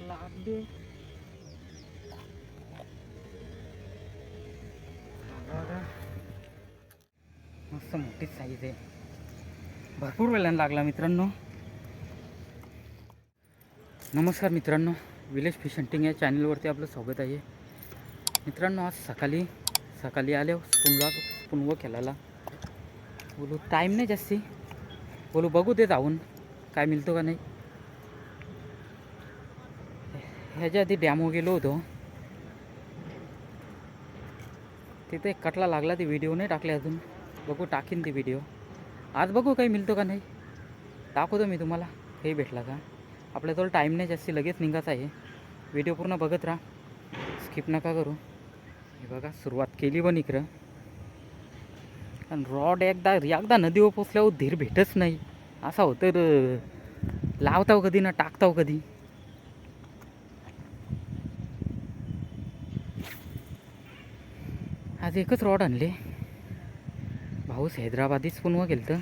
लागले मस्त मोठी साईज आहे, भरपूर वेळानं लागला मित्रांनो. नमस्कार मित्रांनो, विलेज फिश हंटिंग या चॅनलवरती आपलं स्वागत आहे. मित्रांनो आज सकाळी आले स्पूनवा खेळायला. बोलू टाईम नाही जास्ती, बोलू बघू ते जाऊन काय मिळतो का नाही. ह्याच्या आधी डॅमो गेलो होतो, तिथे कटला लागला. ते व्हिडिओ नाही टाकले अजून, बघू टाकीन ते व्हिडिओ. आज बघू काही मिळतो का नाही, दाखवतो मी तुम्हाला काही भेटला का. आपल्याजवळ टाईम नाही जास्ती, लगेच निघायचं आहे. व्हिडिओ पूर्ण बघत राहा, स्किप नका करू. हे बघा सुरुवात केली पण इकडं, कारण रॉड एकदा नदीवर पोचल्यावर धीर भेटच नाही. असा होतं लावताव कधी ना टाकताव कधी. आज एकच रॉड आणले. भाऊस हैदराबादी स्पूनवर गेलं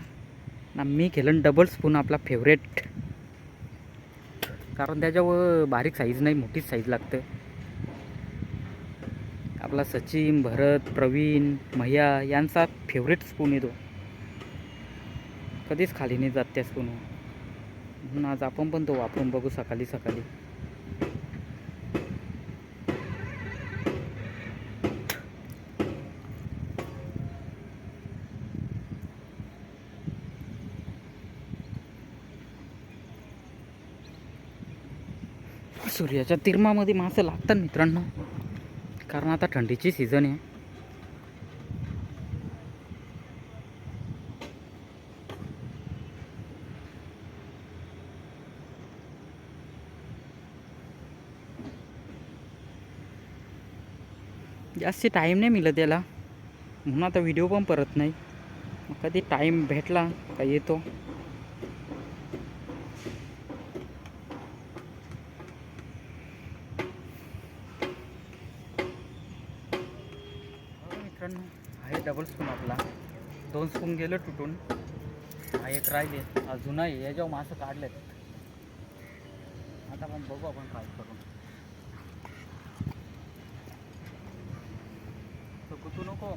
ना, मी केलं डबल स्पून, आपला फेवरेट. कारण त्याच्यावर बारीक साईज नाही, मोठीच साईज लागतं. आपला सचिन, भरत, प्रवीण, मैया यांचा फेवरेट स्पून आहे तो. कधीच खाली नाही जात त्या स्पूनवर. म्हणून आज आपण पण तो वापरून बघू सकाळी. सूर्याच्या तिरमामध्ये मासे लागतात मित्रांनो, कारण आता थंडीची सीझन आहे. जास्त टाईम नाही मिळत त्याला, म्हणून आता व्हिडिओ पण परत नाही. मग कधी टाईम भेटला का येतो. मित्रांनो आहे डबल स्पून आपला. 2 स्पून गेलं तुटून, हा एक राहिले. अजून आहे, याच्यावर मासं काढलेत. आता पण बघू आपण काय करून. तो कुतू नको,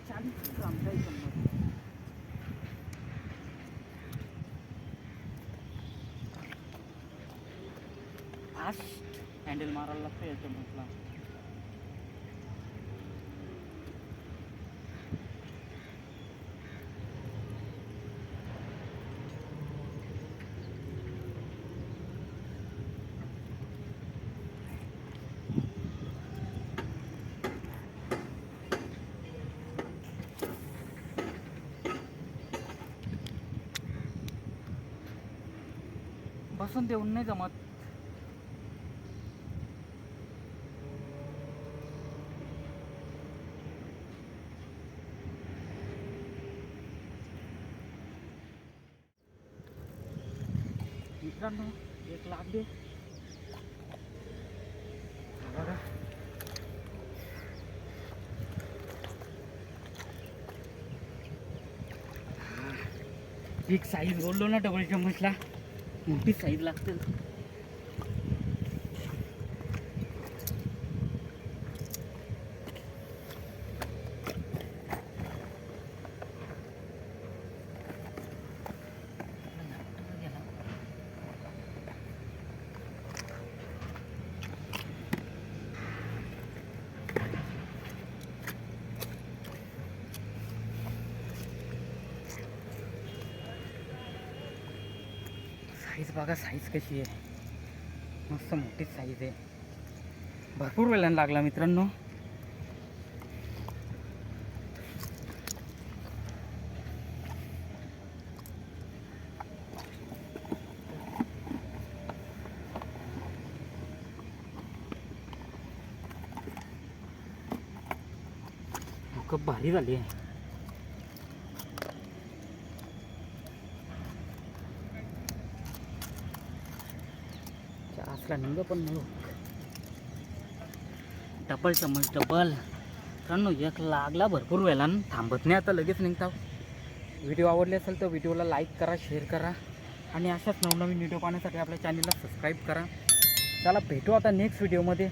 40 ग्रामचा आहे समज. फास्ट हँडल मारायला लागतं याच्या म्हटला. बसून देऊन नाही जमत. मित्रांनो एक लागले बघा. एक साईज बोललो ना, डबल चम्मचला मोठी साईज लागते. साईज बघा, साईज कशी आहे, मस्त मोठीच साईज आहे. भरपूर वेळानं लागला मित्रांनो. खूप भारी झाली आहे. असला निघ पण नाही. डबल चम्मच डबल. मित्रांनो एक लागला भरपूर वेळानं, थांबत नाही आता, लगेच निघता. व्हिडिओ आवडले असेल तर व्हिडिओला लाईक करा, शेअर करा आणि अशाच नवनवीन व्हिडिओ पाहण्यासाठी आपल्या चॅनलला सबस्क्राईब करा. चला भेटू आता नेक्स्ट व्हिडिओमध्ये.